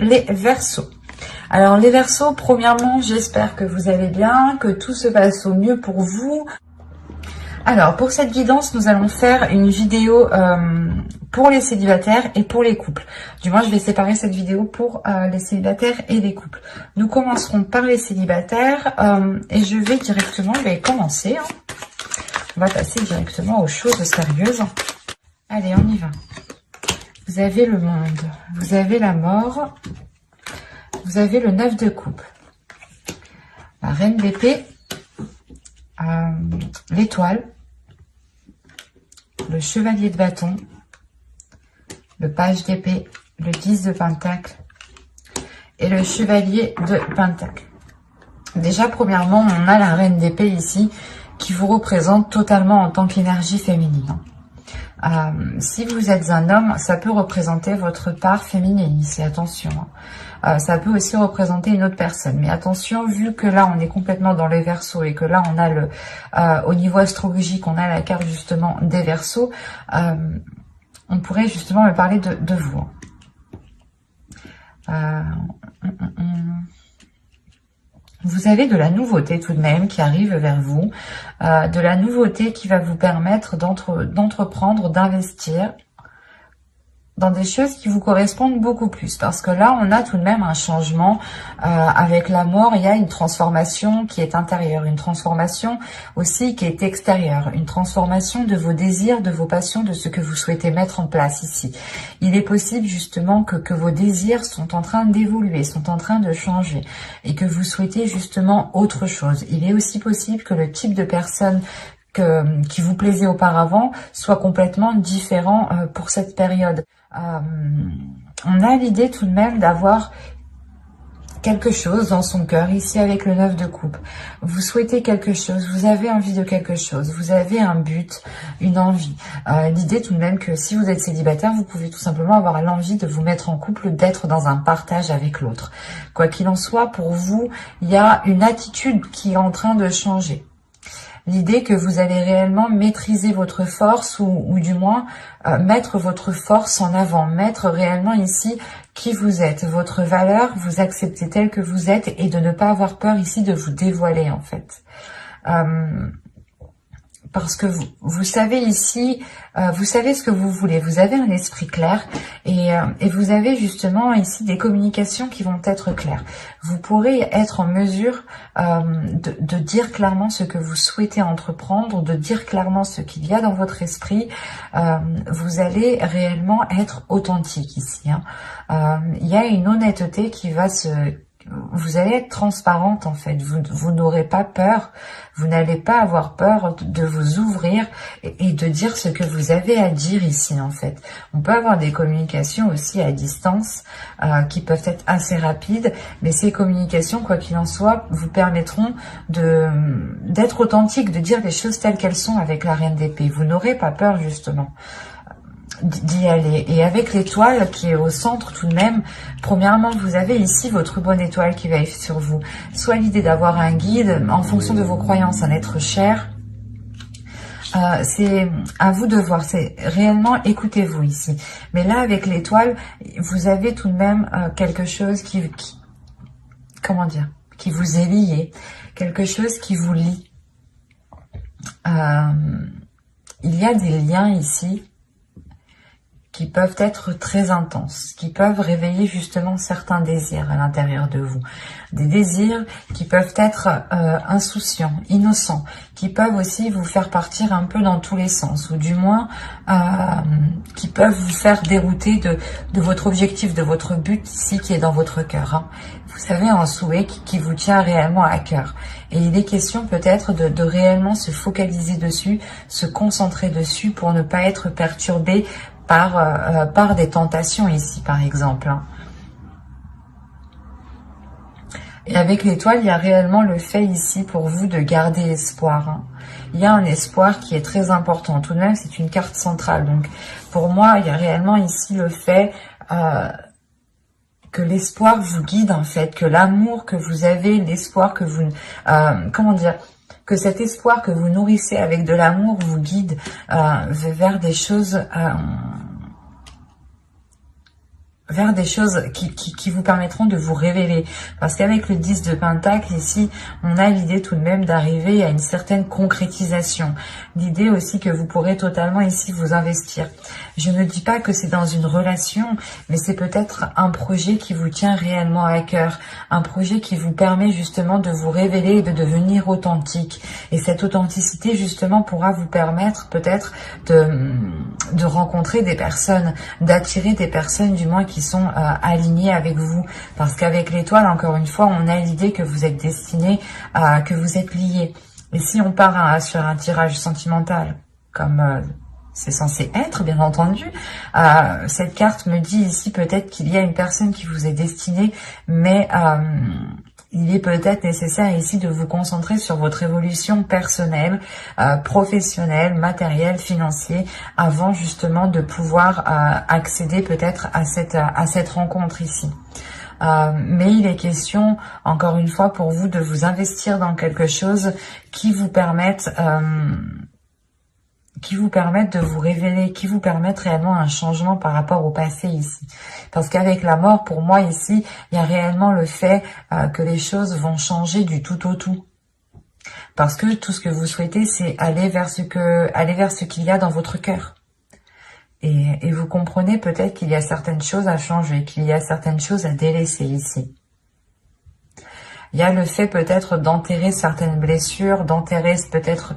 les Verseaux. Alors les Verseaux, premièrement, j'espère que vous allez bien, que tout se passe au mieux pour vous. Alors pour cette guidance, nous allons faire une vidéo pour les célibataires et pour les couples. Du moins, je vais séparer cette vidéo pour les célibataires et les couples. Nous commencerons par les célibataires et je vais directement commencer. On va passer directement aux choses sérieuses. Allez, on y va. Vous avez le monde, vous avez la mort, vous avez le 9 de coupe, la reine d'épée, l'étoile, le chevalier de bâton, le page d'épée, le 10 de pentacle et le chevalier de pentacle. Déjà, premièrement, on a la reine d'épée ici qui vous représente totalement en tant qu'énergie féminine. Si vous êtes un homme, ça peut représenter votre part féminine ici, attention. Ça peut aussi représenter une autre personne. Mais attention, vu que là, on est complètement dans les Verseaux et que là, on a au niveau astrologique, on a la carte justement des Verseaux, on pourrait justement me parler de vous. Vous avez de la nouveauté tout de même qui arrive vers vous, de la nouveauté qui va vous permettre d'entreprendre, d'investir dans des choses qui vous correspondent beaucoup plus. Parce que là, on a tout de même un changement. Avec la mort, il y a une transformation qui est intérieure, une transformation aussi qui est extérieure, une transformation de vos désirs, de vos passions, de ce que vous souhaitez mettre en place ici. Il est possible justement que vos désirs sont en train d'évoluer, sont en train de changer et que vous souhaitez justement autre chose. Il est aussi possible que le type de personne qui vous plaisait auparavant soit complètement différent pour cette période. On a l'idée tout de même d'avoir quelque chose dans son cœur, ici avec le 9 de coupe. Vous souhaitez quelque chose, vous avez envie de quelque chose, vous avez un but, une envie. L'idée tout de même que si vous êtes célibataire, vous pouvez tout simplement avoir l'envie de vous mettre en couple, d'être dans un partage avec l'autre. Quoi qu'il en soit, pour vous, il y a une attitude qui est en train de changer. L'idée que vous allez réellement maîtriser votre force ou du moins mettre votre force en avant, mettre réellement ici qui vous êtes, votre valeur, vous acceptez tel que vous êtes et de ne pas avoir peur ici de vous dévoiler en fait. Parce que vous savez ici, vous savez ce que vous voulez, vous avez un esprit clair et vous avez justement ici des communications qui vont être claires. Vous pourrez être en mesure de dire clairement ce que vous souhaitez entreprendre, de dire clairement ce qu'il y a dans votre esprit. Vous allez réellement être authentique ici. Il y a une honnêteté qui va vous allez être transparente en fait, vous n'aurez pas peur, vous n'allez pas avoir peur de vous ouvrir et de dire ce que vous avez à dire ici en fait. On peut avoir des communications aussi à distance qui peuvent être assez rapides, mais ces communications, quoi qu'il en soit, vous permettront d'être authentique, de dire les choses telles qu'elles sont avec la reine d'épée. Vous n'aurez pas peur justement d'y aller. Et avec l'étoile qui est au centre tout de même, premièrement, vous avez ici votre bonne étoile qui veille sur vous. Soit l'idée d'avoir un guide en fonction de vos croyances, un être cher. C'est à vous de voir, c'est réellement écoutez-vous ici. Mais là, avec l'étoile, vous avez tout de même quelque chose comment dire, qui vous est lié, quelque chose qui vous lie. Il y a des liens ici qui peuvent être très intenses, qui peuvent réveiller justement certains désirs à l'intérieur de vous. Des désirs qui peuvent être insouciants, innocents, qui peuvent aussi vous faire partir un peu dans tous les sens, ou du moins qui peuvent vous faire dérouter de votre objectif, de votre but ici qui est dans votre cœur. Vous avez un souhait qui vous tient réellement à cœur. Et il est question peut-être de réellement se focaliser dessus, se concentrer dessus pour ne pas être perturbé par des tentations ici, par exemple. Et avec l'étoile, il y a réellement le fait ici pour vous de garder espoir. Il y a un espoir qui est très important. Tout de même, c'est une carte centrale. Donc, pour moi, il y a réellement ici le fait que l'espoir vous guide, en fait, que l'amour que vous avez, l'espoir que vous... comment dire, que cet espoir que vous nourrissez avec de l'amour vous guide vers des choses vers des choses qui vous permettront de vous révéler. Parce qu'avec le 10 de Pentacle, ici, on a l'idée tout de même d'arriver à une certaine concrétisation. L'idée aussi que vous pourrez totalement ici vous investir. Je ne dis pas que c'est dans une relation, mais c'est peut-être un projet qui vous tient réellement à cœur. Un projet qui vous permet justement de vous révéler et de devenir authentique. Et cette authenticité, justement, pourra vous permettre peut-être de rencontrer des personnes, d'attirer des personnes, du moins, qui sont alignés avec vous, parce qu'avec l'étoile, encore une fois, on a l'idée que vous êtes destiné, que vous êtes liés. Et si on part sur un tirage sentimental, comme c'est censé être, bien entendu, cette carte me dit ici peut-être qu'il y a une personne qui vous est destinée, mais il est peut-être nécessaire ici de vous concentrer sur votre évolution personnelle, professionnelle, matérielle, financière, avant justement de pouvoir accéder peut-être à cette rencontre ici. Mais il est question, encore une fois, pour vous de vous investir dans quelque chose qui vous permette de vous révéler, qui vous permettent réellement un changement par rapport au passé ici. Parce qu'avec la mort, pour moi ici, il y a réellement le fait que les choses vont changer du tout au tout. Parce que tout ce que vous souhaitez, c'est aller vers ce qu'il y a dans votre cœur. Et vous comprenez peut-être qu'il y a certaines choses à changer, qu'il y a certaines choses à délaisser ici. Il y a le fait peut-être d'enterrer certaines blessures, d'enterrer peut-être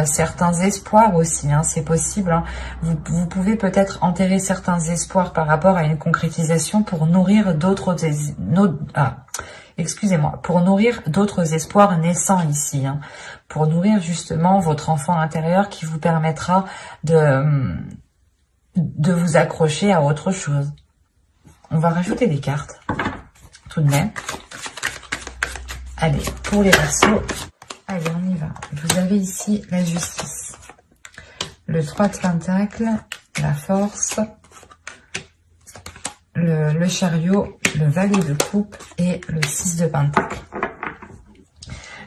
certains espoirs aussi, hein, c'est possible. Hein. Vous pouvez peut-être enterrer certains espoirs par rapport à une concrétisation pour nourrir pour nourrir d'autres espoirs naissants ici, hein, pour nourrir justement votre enfant intérieur qui vous permettra de vous accrocher à autre chose. On va rajouter des cartes, tout de même. Allez, pour les Verseaux, allez, on y va. Vous avez ici la justice, le 3 de Pentacle, la force, le chariot, le valet de coupe et le 6 de Pentacle.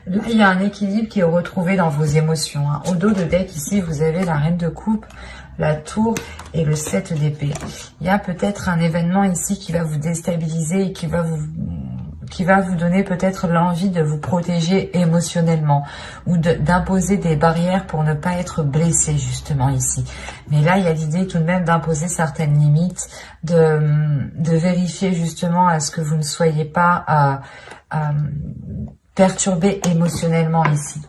Là, il y a un équilibre qui est retrouvé dans vos émotions. Hein. Au dos de deck, ici, vous avez la reine de coupe, la tour et le 7 d'épée. Il y a peut-être un événement ici qui va vous déstabiliser et qui va vous donner peut-être l'envie de vous protéger émotionnellement ou d'imposer des barrières pour ne pas être blessé justement ici. Mais là, il y a l'idée tout de même d'imposer certaines limites, de vérifier justement à ce que vous ne soyez pas perturbé émotionnellement ici.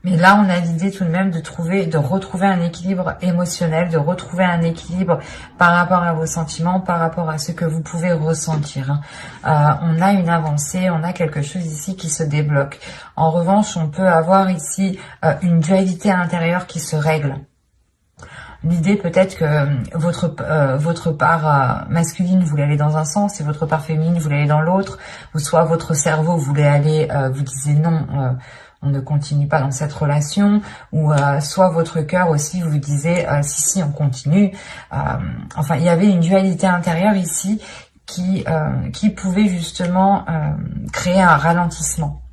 Mais là, on a l'idée tout de même de retrouver un équilibre émotionnel, de retrouver un équilibre par rapport à vos sentiments, par rapport à ce que vous pouvez ressentir. On a une avancée, on a quelque chose ici qui se débloque. En revanche, on peut avoir ici une dualité intérieure qui se règle. L'idée peut-être que votre part masculine voulait aller dans un sens et votre part féminine voulait aller dans l'autre, ou soit votre cerveau voulait aller, vous disiez non, on ne continue pas dans cette relation, ou soit votre cœur aussi vous disait si on continue. Enfin, il y avait une dualité intérieure ici qui pouvait justement créer un ralentissement.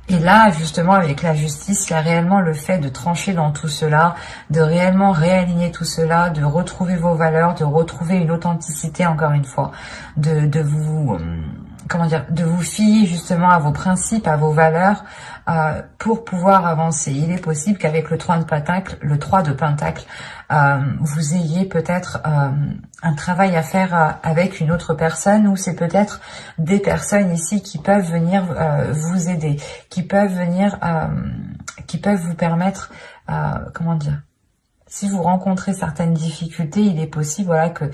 Et là, justement, avec la justice, il y a réellement le fait de trancher dans tout cela, de réellement réaligner tout cela, de retrouver vos valeurs, de retrouver une authenticité, encore une fois, de vous fier justement à vos principes, à vos valeurs, pour pouvoir avancer. Il est possible qu'avec le 3 de Pentacle, vous ayez peut-être un travail à faire avec une autre personne, ou c'est peut-être des personnes ici qui peuvent venir vous aider, qui peuvent vous permettre, si vous rencontrez certaines difficultés, il est possible, voilà, que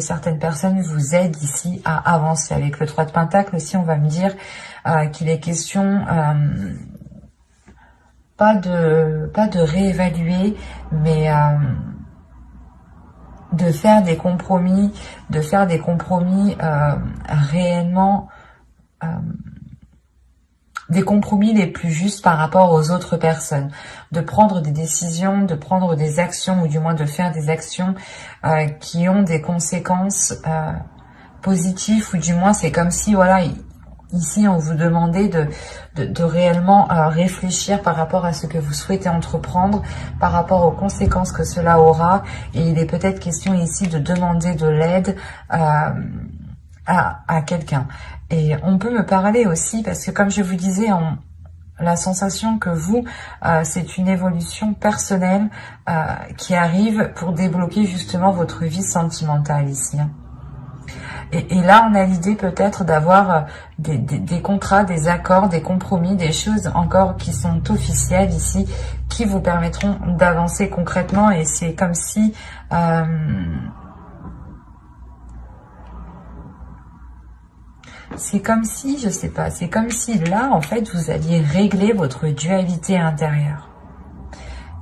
certaines personnes vous aident ici à avancer. Avec le 3 de Pentacle aussi, on va me dire qu'il est question pas de réévaluer, mais de faire des compromis, réellement, des compromis les plus justes par rapport aux autres personnes, de prendre des décisions, de prendre des actions, ou du moins de faire des actions qui ont des conséquences positives, ou du moins c'est comme si, voilà, Ici, on vous demandait de réellement réfléchir par rapport à ce que vous souhaitez entreprendre, par rapport aux conséquences que cela aura. Et il est peut-être question ici de demander de l'aide à quelqu'un. Et on peut me parler aussi, parce que comme je vous disais, la sensation que vous, c'est une évolution personnelle qui arrive pour débloquer justement votre vie sentimentale ici. Et là, on a l'idée peut-être d'avoir des contrats, des accords, des compromis, des choses encore qui sont officielles ici, qui vous permettront d'avancer concrètement. Et c'est comme si... c'est comme si, je sais pas, c'est comme si là, en fait, vous alliez régler votre dualité intérieure.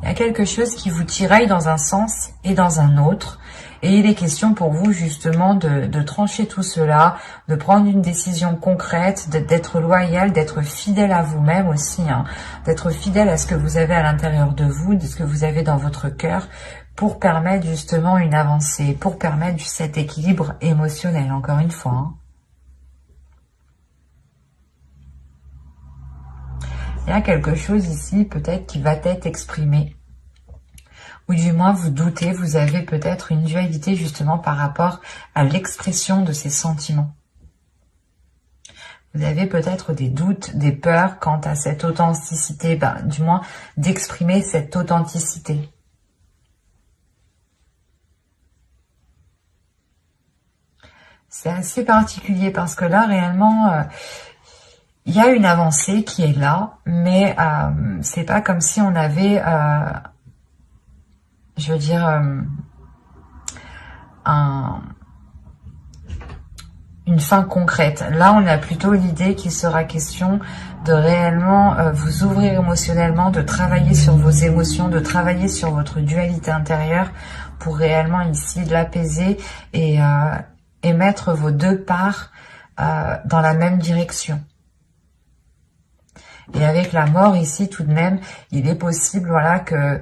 Il y a quelque chose qui vous tiraille dans un sens et dans un autre. Et il est question pour vous justement de trancher tout cela, de prendre une décision concrète, d'être loyal, d'être fidèle à vous-même aussi, hein, d'être fidèle à ce que vous avez à l'intérieur de vous, de ce que vous avez dans votre cœur, pour permettre justement une avancée, pour permettre cet équilibre émotionnel, encore une fois. Hein. Il y a quelque chose ici peut-être qui va être exprimé. Ou du moins vous doutez, vous avez peut-être une dualité justement par rapport à l'expression de ces sentiments. Vous avez peut-être des doutes, des peurs quant à cette authenticité, du moins d'exprimer cette authenticité. C'est assez particulier parce que là réellement... il y a une avancée qui est là, mais c'est pas comme si on avait, je veux dire, une fin concrète. Là, on a plutôt l'idée qu'il sera question de réellement vous ouvrir émotionnellement, de travailler sur vos émotions, de travailler sur votre dualité intérieure pour réellement ici l'apaiser et mettre vos deux parts dans la même direction. Et avec la mort ici, tout de même, il est possible, voilà, que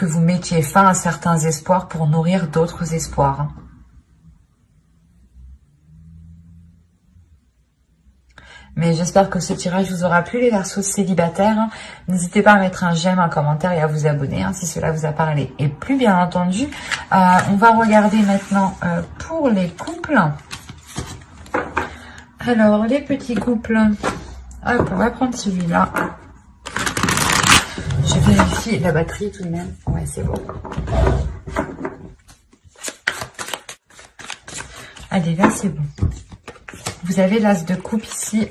vous mettiez fin à certains espoirs pour nourrir d'autres espoirs. Hein. Mais j'espère que ce tirage vous aura plu, les Verseaux célibataires. Hein. N'hésitez pas à mettre un j'aime, un commentaire et à vous abonner hein, si cela vous a parlé. Et plus bien entendu, on va regarder maintenant pour les couples. Alors, les petits couples, hop, on va prendre celui-là. Je vérifie la batterie tout de même. Ouais, c'est bon. Allez, là, c'est bon. Vous avez l'as de coupe ici,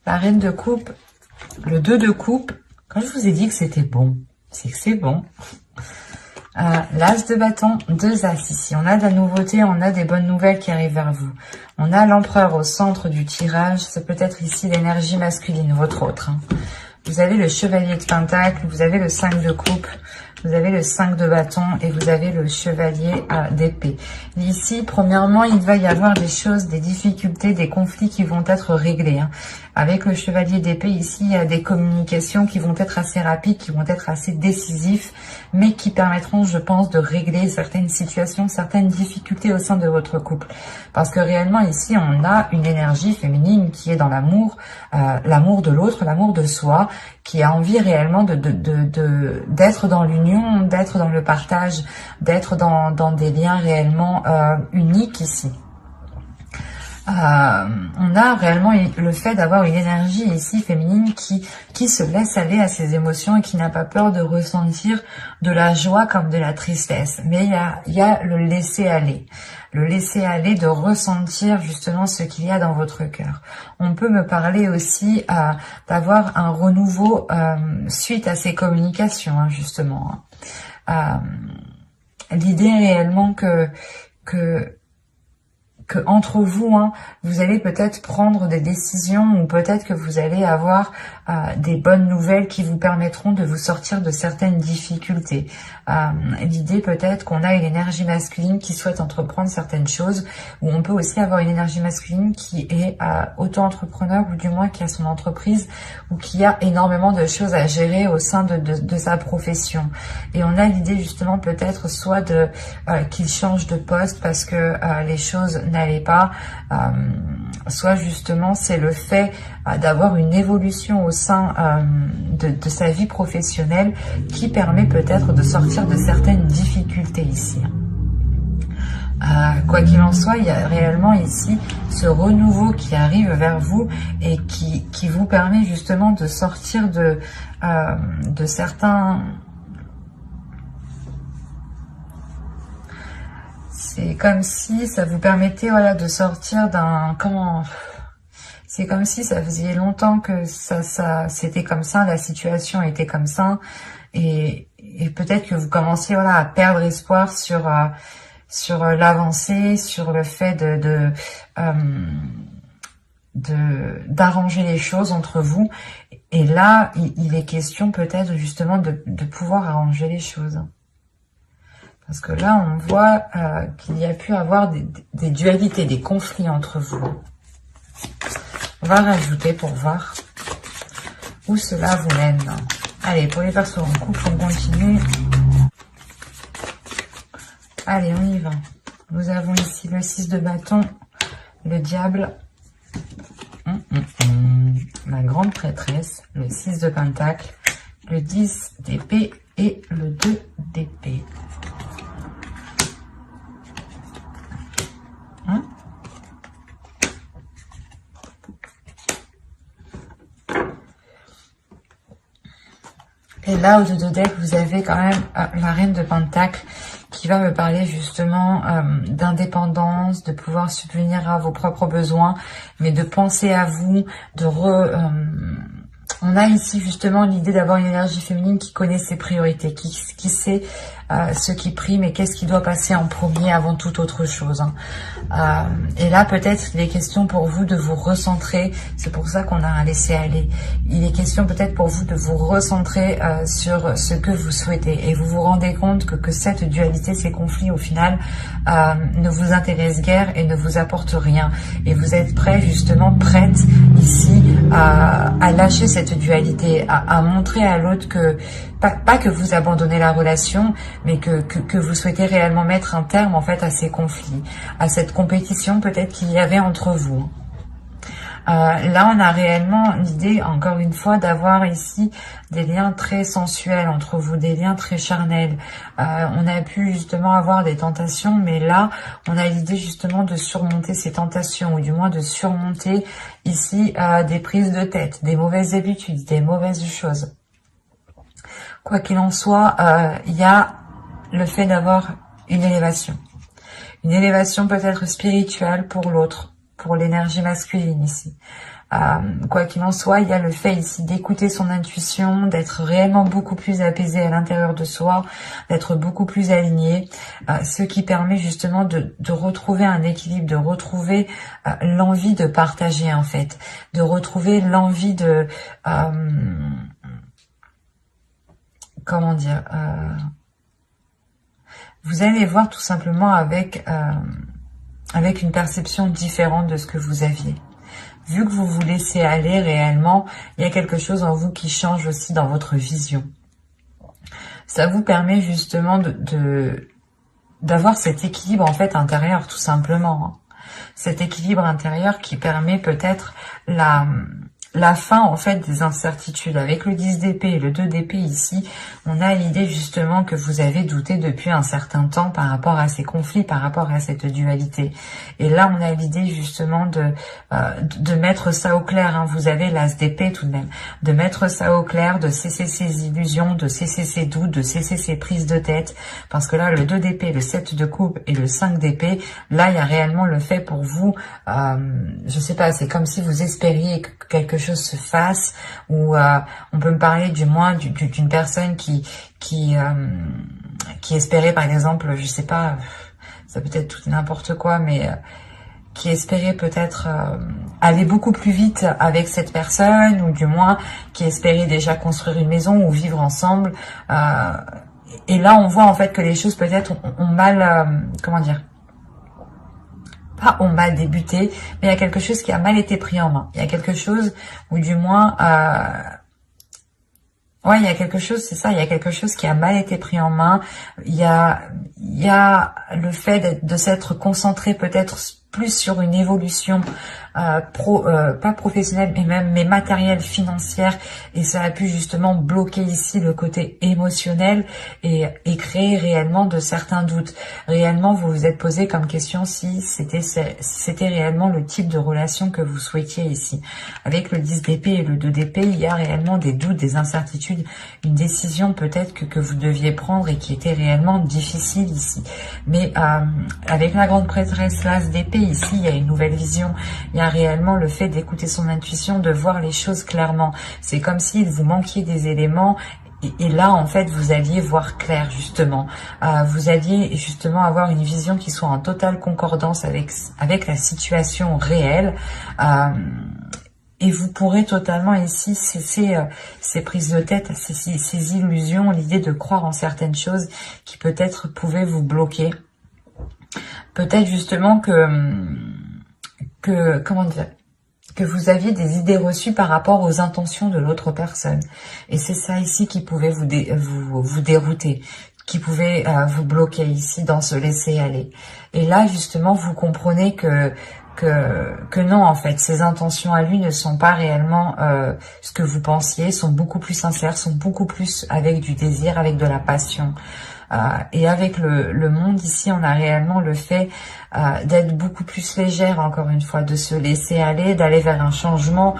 la reine de coupe, le 2 de coupe. Quand je vous ai dit que c'était bon, c'est que c'est bon. L'as de bâton, 2 as ici. On a de la nouveauté, on a des bonnes nouvelles qui arrivent vers vous. On a l'empereur au centre du tirage. C'est peut-être ici l'énergie masculine, votre autre. Hein. Vous avez le chevalier de pentacle, vous avez le 5 de coupe, vous avez le 5 de bâton et vous avez le chevalier d'épée. Ici, premièrement, il va y avoir des choses, des difficultés, des conflits qui vont être réglés. Hein. Avec le chevalier d'épée, ici, il y a des communications qui vont être assez rapides, qui vont être assez décisifs, mais qui permettront, je pense, de régler certaines situations, certaines difficultés au sein de votre couple. Parce que réellement, ici, on a une énergie féminine qui est dans l'amour, l'amour de l'autre, l'amour de soi, qui a envie réellement d'être dans l'union, d'être dans le partage, d'être dans des liens réellement uniques ici. On a réellement le fait d'avoir une énergie ici féminine qui se laisse aller à ses émotions et qui n'a pas peur de ressentir de la joie comme de la tristesse. Mais il y a le laisser aller. Le laisser aller, de ressentir justement ce qu'il y a dans votre cœur. On peut me parler aussi d'avoir un renouveau suite à ces communications, hein, justement. L'idée réellement que entre vous, hein, vous allez peut-être prendre des décisions ou peut-être que vous allez avoir des bonnes nouvelles qui vous permettront de vous sortir de certaines difficultés. L'idée peut-être qu'on a une énergie masculine qui souhaite entreprendre certaines choses, ou on peut aussi avoir une énergie masculine qui est auto-entrepreneur ou du moins qui a son entreprise ou qui a énormément de choses à gérer au sein de sa profession. Et on a l'idée justement peut-être soit qu'il change de poste parce que les choses n'allez pas, soit justement c'est le fait d'avoir une évolution au sein de sa vie professionnelle qui permet peut-être de sortir de certaines difficultés ici. Quoi qu'il en soit, il y a réellement ici ce renouveau qui arrive vers vous et qui vous permet justement de sortir de certains... C'est comme si ça vous permettait, voilà, de sortir d'un... C'est comme si ça faisait longtemps que c'était comme ça, la situation était comme ça, et peut-être que vous commenciez, voilà, à perdre espoir sur l'avancée, sur le fait d'arranger les choses entre vous. Et là, il est question peut-être justement de pouvoir arranger les choses. Parce que là, on voit qu'il y a pu avoir des dualités, des conflits entre vous. On va rajouter pour voir où cela vous mène. Allez, pour les personnes en couple, on continue. Allez, on y va. Nous avons ici le 6 de bâton, le diable, la grande prêtresse, le 6 de pentacle, le 10 d'épée et le 2 d'épée. Et là, au dos de deck, vous avez quand même la reine de pentacle qui va me parler justement d'indépendance, de pouvoir subvenir à vos propres besoins, mais de penser à vous, on a ici justement l'idée d'avoir une énergie féminine qui connaît ses priorités, qui sait ce qui prime et qu'est-ce qui doit passer en premier avant toute autre chose. Et là, peut-être, il est question pour vous de vous recentrer. C'est pour ça qu'on a un laisser-aller. Il est question peut-être pour vous de vous recentrer sur ce que vous souhaitez. Et vous vous rendez compte que cette dualité, ces conflits, au final, ne vous intéressent guère et ne vous apportent rien. Et vous êtes prêt, justement, prête ici à lâcher cette dualité, à montrer à l'autre que pas que vous abandonnez la relation, mais que vous souhaitez réellement mettre un terme en fait à ces conflits, à cette compétition peut-être qu'il y avait entre vous. Là, on a réellement l'idée, encore une fois, d'avoir ici des liens très sensuels entre vous, des liens très charnels. On a pu justement avoir des tentations, mais là, on a l'idée justement de surmonter ces tentations, ou du moins de surmonter ici des prises de tête, des mauvaises habitudes, des mauvaises choses. Quoi qu'il en soit, il y a le fait d'avoir une élévation peut-être spirituelle pour l'autre, pour l'énergie masculine ici. Quoi qu'il en soit, il y a le fait ici d'écouter son intuition, d'être réellement beaucoup plus apaisé à l'intérieur de soi, d'être beaucoup plus aligné, ce qui permet justement de retrouver un équilibre, de retrouver l'envie de partager en fait, de retrouver l'envie de... comment dire, vous allez voir tout simplement avec une perception différente de ce que vous aviez. Vu que vous vous laissez aller réellement, il y a quelque chose en vous qui change aussi dans votre vision. Ça vous permet justement d'avoir cet équilibre en fait intérieur tout simplement. Cet équilibre intérieur qui permet peut-être la fin en fait des incertitudes. Avec le 10 d'épée et le 2 d'épée ici, on a l'idée justement que vous avez douté depuis un certain temps par rapport à ces conflits, par rapport à cette dualité. Et là, on a l'idée justement de mettre ça au clair. Hein. Vous avez l'as d'épée tout de même. De mettre ça au clair, de cesser ces illusions, de cesser ces doutes, de cesser ces prises de tête. Parce que là, le 2 d'épée, le 7 de coupe et le 5 d'épée, là, il y a réellement le fait pour vous, je sais pas, c'est comme si vous espériez que quelque chose se fasse, ou on peut me parler du moins d'une personne qui espérait par exemple, je sais pas, ça peut être tout n'importe quoi, mais qui espérait peut-être aller beaucoup plus vite avec cette personne, ou du moins qui espérait déjà construire une maison ou vivre ensemble, et là on voit en fait que les choses peut-être ont mal, comment dire, ont mal débuté, mais il y a quelque chose qui a mal été pris en main. Il y a quelque chose, ou du moins, ouais, il y a quelque chose, c'est ça, il y a quelque chose qui a mal été pris en main. Il y a le fait de s'être concentré peut-être plus sur une évolution pas professionnelle mais matérielle, financière, et ça a pu justement bloquer ici le côté émotionnel et créer réellement de certains doutes. Réellement, vous vous êtes posé comme question si c'était réellement le type de relation que vous souhaitiez ici. Avec le 10 d'épée et le 2 d'épée, il y a réellement des doutes, des incertitudes, une décision peut-être que vous deviez prendre et qui était réellement difficile ici. Mais avec la grande prêtresse, l'as d'épée, ici, il y a une nouvelle vision. Il y a réellement le fait d'écouter son intuition, de voir les choses clairement. C'est comme s'il vous manquiez des éléments. Et là, en fait, vous alliez voir clair, justement. Vous alliez, justement, avoir une vision qui soit en totale concordance avec la situation réelle. Et vous pourrez totalement ici cesser ces prises de tête, ces illusions, l'idée de croire en certaines choses qui peut-être pouvaient vous bloquer. Peut-être justement comment dire, que vous aviez des idées reçues par rapport aux intentions de l'autre personne. Et c'est ça ici qui pouvait vous dérouter, qui pouvait vous bloquer ici dans ce laisser aller. Et là, justement, vous comprenez que non, en fait, ces intentions à lui ne sont pas réellement ce que vous pensiez, sont beaucoup plus sincères, sont beaucoup plus avec du désir, avec de la passion. Et avec le monde ici, on a réellement le fait d'être beaucoup plus légère, encore une fois, de se laisser aller, d'aller vers un changement,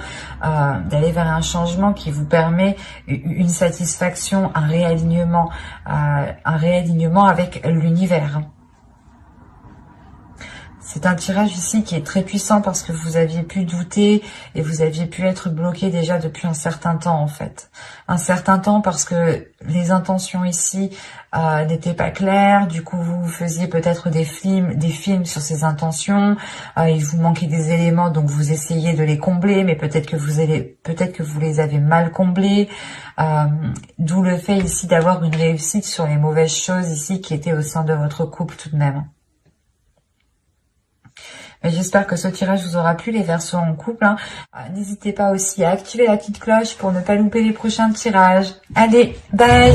qui vous permet une satisfaction, un réalignement avec l'univers. C'est un tirage ici qui est très puissant parce que vous aviez pu douter et vous aviez pu être bloqué déjà depuis un certain temps, en fait. Un certain temps parce que les intentions ici n'étaient pas claires. Du coup, vous faisiez peut-être des films sur ces intentions. Il vous manquait des éléments, donc vous essayez de les combler, mais peut-être que vous les avez mal comblés. D'où le fait ici d'avoir une réussite sur les mauvaises choses ici qui étaient au sein de votre couple tout de même. J'espère que ce tirage vous aura plu, les Verseaux en couple. N'hésitez pas aussi à activer la petite cloche pour ne pas louper les prochains tirages. Allez, bye!